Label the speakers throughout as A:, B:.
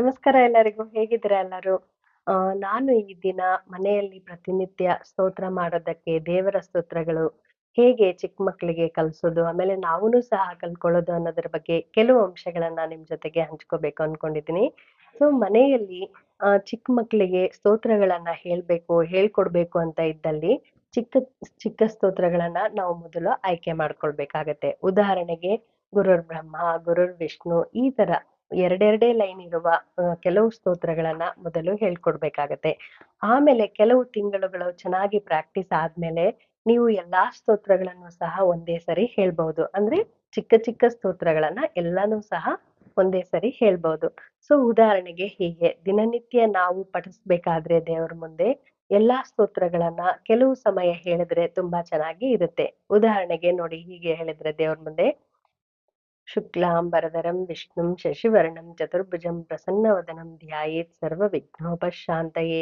A: ನಮಸ್ಕಾರ ಎಲ್ಲರಿಗೂ. ಹೇಗಿದ್ದೀರಾ ಎಲ್ಲರೂ? ಆ, ನಾನು ಈ ದಿನ ಮನೆಯಲ್ಲಿ ಪ್ರತಿನಿತ್ಯ ಸ್ತೋತ್ರ ಮಾಡೋದಕ್ಕೆ ದೇವರ ಸ್ತೋತ್ರಗಳು ಹೇಗೆ ಚಿಕ್ಕ ಮಕ್ಕಳಿಗೆ ಕಲಿಸೋದು, ಆಮೇಲೆ ನಾವೂನು ಸಹ ಕಲ್ತ್ಕೊಳ್ಳೋದು ಅನ್ನೋದ್ರ ಬಗ್ಗೆ ಕೆಲವು ಅಂಶಗಳನ್ನ ನಿಮ್ ಜೊತೆಗೆ ಹಂಚ್ಕೋಬೇಕು ಅನ್ಕೊಂಡಿದೀನಿ. ಸೊ ಮನೆಯಲ್ಲಿ ಚಿಕ್ಕ ಮಕ್ಕಳಿಗೆ ಸ್ತೋತ್ರಗಳನ್ನ ಹೇಳ್ಕೊಡ್ಬೇಕು ಅಂತ ಇದ್ದಲ್ಲಿ ಚಿಕ್ಕ ಚಿಕ್ಕ ಸ್ತೋತ್ರಗಳನ್ನ ನಾವು ಮೊದಲು ಆಯ್ಕೆ ಮಾಡ್ಕೊಳ್ಬೇಕಾಗತ್ತೆ. ಉದಾಹರಣೆಗೆ ಗುರುರ್ ಬ್ರಹ್ಮ, ಗುರುರ್ ವಿಷ್ಣು, ಈ ತರ ಎರಡೆರಡೇ ಲೈನ್ ಇರುವ ಕೆಲವು ಸ್ತೋತ್ರಗಳನ್ನ ಮೊದಲು ಹೇಳ್ಕೊಡ್ಬೇಕಾಗತ್ತೆ. ಆಮೇಲೆ ಕೆಲವು ತಿಂಗಳುಗಳು ಚೆನ್ನಾಗಿ ಪ್ರಾಕ್ಟೀಸ್ ಆದ್ಮೇಲೆ ನೀವು ಎಲ್ಲಾ ಸ್ತೋತ್ರಗಳನ್ನು ಸಹ ಒಂದೇ ಸರಿ ಹೇಳ್ಬಹುದು. ಅಂದ್ರೆ ಚಿಕ್ಕ ಚಿಕ್ಕ ಸ್ತೋತ್ರಗಳನ್ನ ಎಲ್ಲಾನು ಸಹ ಒಂದೇ ಸರಿ ಹೇಳ್ಬಹುದು. ಸೊ ಉದಾಹರಣೆಗೆ ಹೀಗೆ ದಿನನಿತ್ಯ ನಾವು ಪಠಿಸ್ಬೇಕಾದ್ರೆ ದೇವರ ಮುಂದೆ ಎಲ್ಲಾ ಸ್ತೋತ್ರಗಳನ್ನ ಕೆಲವು ಸಮಯ ಹೇಳಿದ್ರೆ ತುಂಬಾ ಚೆನ್ನಾಗಿ ಇರುತ್ತೆ. ಉದಾಹರಣೆಗೆ ನೋಡಿ, ಹೀಗೆ ಹೇಳಿದ್ರೆ ದೇವ್ರ ಮುಂದೆ ಶುಕ್ಲಾಂಬರಧರಂ ವಿಷ್ಣುಂ ಶಶಿವರ್ಣಂ ಚತುರ್ಭುಜಂ ಪ್ರಸನ್ನವದನಂ ಧ್ಯಾಯೇತ್ ಸರ್ವವಿಘ್ನೋಪಶಾಂತಯೇ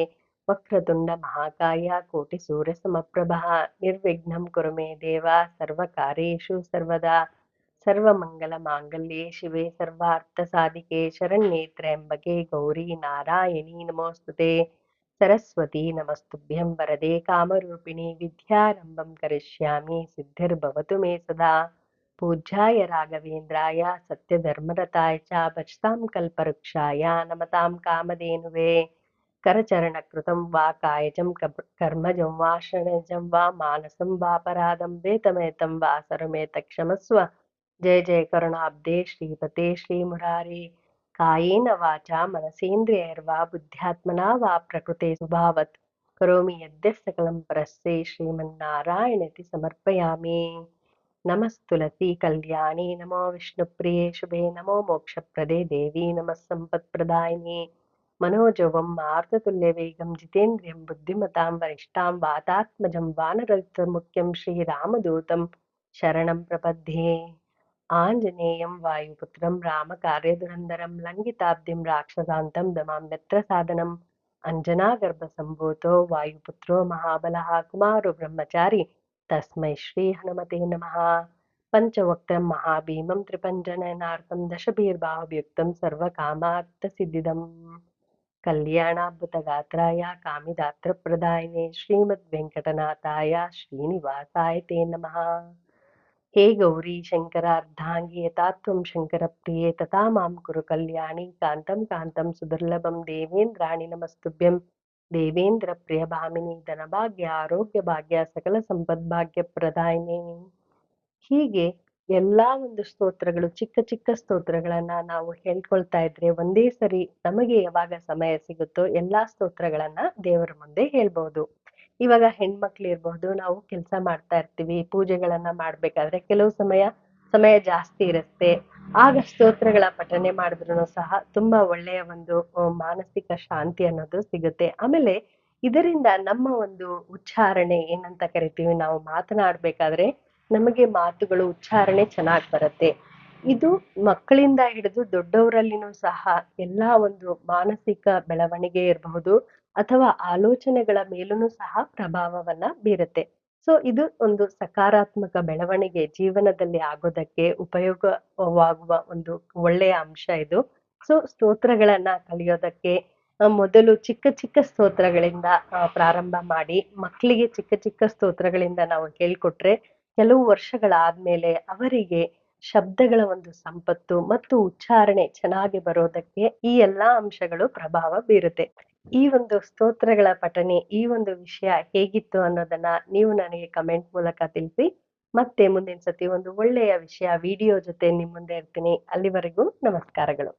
A: ವಕ್ರತುಂಡ ಮಹಾಕಾಯ ಕೋಟಿ ಸೂರ್ಯ ಸಮಪ್ರಭಃ ನಿರ್ವಿಘ್ನಂ ಕುರು ಮೇ ದೇವ ಸರ್ವಕಾರ್ಯೇಷು ಸರ್ವದಾ ಸರ್ವಮಂಗಲ ಮಾಂಗಲ್ಯೆ ಶಿವೆ ಸರ್ವಾರ್ಥ ಸಾಧಿಕೆ ಶರಣ್ಯೇ ತ್ರ್ಯಂಬಕೆ ಗೌರಿ ನಾರಾಯಣಿ ನಮೋಸ್ತುತೆ ಸರಸ್ವತಿ ನಮಸ್ತುಭ್ಯಂ ವರದೆ ಕಾಮರೂಪಿಣಿ ವಿದ್ಯಾರಂಭಂ ಕರಿಷ್ಯಾಮಿ ಸಿದ್ಧಿರ್ಭವತು ಮೇ ಸದಾ ಪೂಜ್ಯಾಯ ರಾಘವೇಂದ್ರಾಯ ಸತ್ಯಧರ್ಮರತಾಯ ಚ ಭಜತಾಂ ಕಲ್ಪವೃಕ್ಷಾಯ ನಮತಾಂ ಕಾಮಧೇನುವೇ ಕರಚರಣಕೃತಂ ವಾ ಕಾಯಜಂ ಕರ್ಮಜಂ ವಾ ಶರಣಜಂ ವಾ ಮಾನಸಂ ವಾಪರಾಧಂ ವೇತಮೇತಂ ವಾ ಸರ್ವಮೇತ ಕ್ಷಮಸ್ವ. ಜಯ ಜಯ ಕರುಣಾಬ್ಧೆ ಶ್ರೀಪತೆ ಶ್ರೀ ಮುರಾರಿ. ಕಾಯೇನ ವಾಚಾ ಮನಸೇಂದ್ರಿಯೈರ್ವಾ ಬುದ್ಧ್ಯಾತ್ಮನಾ ವಾ ಪ್ರಕೃತೆ ಸ್ವಭಾವತ್ ಕರೋಮಿ ಯದ್ಯತ್ ಸಕಲಂ ಪರಸ್ಮೈ ಶ್ರೀಮನ್ನಾರಾಯಣೇತಿ ಸಮರ್ಪಯಾಮಿ. ನಮಸ್ತುಲಸಿ ಕಲ್ಯಾಣಿ ನಮೋ ವಿಷ್ಣುಪ್ರಿಯೆ ಶುಭೆ ನಮೋ ಮೋಕ್ಷಪ್ರದೆ ದೇವಿ ನಮಃ ಸಂಪತ್ಪ್ರದಾಯಿನಿ ಮನೋಜವಂ ಮಾರುತತುಲ್ಯವೇಗಂ ಜಿತೇಂದ್ರಿಯಂ ಬುದ್ಧಿಮತಾಂ ವರಿಷ್ಠಾಂ ವಾತಾತ್ಮಜಂ ವಾನರಯುತಮುಖ್ಯಂ ಶ್ರೀರಾಮದೂತಂ ಶರಣಂ ಪ್ರಪದ್ಯೆ. ಆಂಜನೇಯಂ ವಾಯುಪುತ್ರಂ ರಾಮಕಾರ್ಯದುರಂದರಂ ಲಂಘಿತಾಬ್ಧಿಂ ರಾಕ್ಷಸಾಂತಂ ದಮಾಮ್ಯತ್ರ ಸಾಧನಂ ಅಂಜನಾಗರ್ಭಸಂಭೂತೋ ವಾಯುಪುತ್ರೋ ಮಹಾಬಲಃ ಕುಮಾರೋ ಬ್ರಹ್ಮಚಾರಿ ತಸ್ಮೈ ಶ್ರೀ ಹನುಮತೆ ನಮಃ. ಪಂಚವಕ್ತ್ರಂ ಮಹಾಭೀಮಂ ತ್ರಿಪಂಚನಯನಾರ್ಥಂ ದಶಭಿರ್ಬಾಹುಯುಕ್ತಂ ಸರ್ವಕಾಮಾರ್ಥಸಿದ್ಧಿದಂ ಕಲ್ಯಾಣಾದ್ಭುತಗಾತ್ರಾಯ ಕಾಮಿದಾತ್ರಪ್ರದಾಯಿನೇ ಶ್ರೀಮದ್ವೆಂಕಟನಾಥಾಯ ಶ್ರೀನಿವಾಸಾಯ ತೇ ನಮಃ. ಹೇ ಗೌರಿ ಶಂಕರ ಅರ್ಧಾಂಗಿ ಯಥಾತ್ವಂ ಶಂಕರ ಪ್ರಿಯೆ ತಥಾ ಮಾಂ ಕುರು ಕಲ್ಯಾಣಿ ಕಾಂತಂ ಕಾಂತಂ ಸುದುರ್ಲಭಂ ದೇವೇಂದ್ರಾಣಿ ನಮಸ್ತುಭ್ಯಂ ದೇವೇಂದ್ರ ಪ್ರಿಯ ಭಾಮಿನಿ ಧನಭಾಗ್ಯ ಆರೋಗ್ಯ ಭಾಗ್ಯ ಸಕಲ ಸಂಪದ್ಭಾಗ್ಯ ಪ್ರದಾಯಿನಿ. ಹೀಗೆ ಎಲ್ಲಾ ಒಂದು ಸ್ತೋತ್ರಗಳು, ಚಿಕ್ಕ ಚಿಕ್ಕ ಸ್ತೋತ್ರಗಳನ್ನ ನಾವು ಹೇಳ್ಕೊಳ್ತಾ ಇದ್ರೆ ಒಂದೇ ಸರಿ ನಮಗೆ ಯಾವಾಗ ಸಮಯ ಸಿಗುತ್ತೋ ಎಲ್ಲಾ ಸ್ತೋತ್ರಗಳನ್ನ ದೇವರ ಮುಂದೆ ಹೇಳ್ಬಹುದು. ಇವಾಗ ಹೆಣ್ಮಕ್ಳು ಇರ್ಬಹುದು, ನಾವು ಕೆಲಸ ಮಾಡ್ತಾ ಇರ್ತೀವಿ, ಪೂಜೆಗಳನ್ನ ಮಾಡ್ಬೇಕಾದ್ರೆ ಕೆಲವು ಸಮಯ ಜಾಸ್ತಿ ಇರುತ್ತೆ. ಆಗ ಸ್ತೋತ್ರಗಳ ಪಠನೆ ಮಾಡಿದ್ರು ಸಹ ತುಂಬಾ ಒಳ್ಳೆಯ ಒಂದು ಮಾನಸಿಕ ಶಾಂತಿ ಅನ್ನೋದು ಸಿಗುತ್ತೆ. ಆಮೇಲೆ ಇದರಿಂದ ನಮ್ಮ ಒಂದು ಉಚ್ಚಾರಣೆ ಏನಂತ ಕರಿತೀವಿ, ನಾವು ಮಾತನಾಡ್ಬೇಕಾದ್ರೆ ನಮಗೆ ಮಾತುಗಳು ಉಚ್ಚಾರಣೆ ಚೆನ್ನಾಗ್ ಬರುತ್ತೆ. ಇದು ಮಕ್ಕಳಿಂದ ಹಿಡಿದು ದೊಡ್ಡವರಲ್ಲಿನೂ ಸಹ ಎಲ್ಲಾ ಒಂದು ಮಾನಸಿಕ ಬೆಳವಣಿಗೆ ಇರಬಹುದು ಅಥವಾ ಆಲೋಚನೆಗಳ ಮೇಲೂ ಸಹ ಪ್ರಭಾವವನ್ನ ಬೀರುತ್ತೆ. ಸೊ ಇದು ಒಂದು ಸಕಾರಾತ್ಮಕ ಬೆಳವಣಿಗೆ ಜೀವನದಲ್ಲಿ ಆಗೋದಕ್ಕೆ ಉಪಯೋಗವಾಗುವ ಒಂದು ಒಳ್ಳೆಯ ಅಂಶ ಇದು. ಸೊ ಸ್ತೋತ್ರಗಳನ್ನ ಕಲಿಯೋದಕ್ಕೆ ಮೊದಲು ಚಿಕ್ಕ ಚಿಕ್ಕ ಸ್ತೋತ್ರಗಳಿಂದ ಪ್ರಾರಂಭ ಮಾಡಿ ಮಕ್ಕಳಿಗೆ ಚಿಕ್ಕ ಚಿಕ್ಕ ಸ್ತೋತ್ರಗಳಿಂದ ನಾವು ಹೇಳ್ಕೊಟ್ರೆ ಕೆಲವು ವರ್ಷಗಳಾದ್ಮೇಲೆ ಅವರಿಗೆ ಶಬ್ದಗಳ ಒಂದು ಸಂಪತ್ತು ಮತ್ತು ಉಚ್ಚಾರಣೆ ಚೆನ್ನಾಗಿ ಬರೋದಕ್ಕೆ ಈ ಎಲ್ಲಾ ಅಂಶಗಳು ಪ್ರಭಾವ ಬೀರುತ್ತೆ. ಈ ಒಂದು ಸ್ತೋತ್ರಗಳ ಪಠನೆ, ಈ ಒಂದು ವಿಷಯ ಹೇಗಿತ್ತು ಅನ್ನೋದನ್ನ ನೀವು ನನಗೆ ಕಮೆಂಟ್ ಮೂಲಕ ತಿಳಿಸಿ. ಮತ್ತೆ ಮುಂದಿನ ಸತಿ ಒಂದು ಒಳ್ಳೆಯ ವಿಷಯ ವಿಡಿಯೋ ಜೊತೆ ನಿಮ್ ಮುಂದೆ ಇರ್ತೀನಿ. ಅಲ್ಲಿವರೆಗೂ ನಮಸ್ಕಾರಗಳು.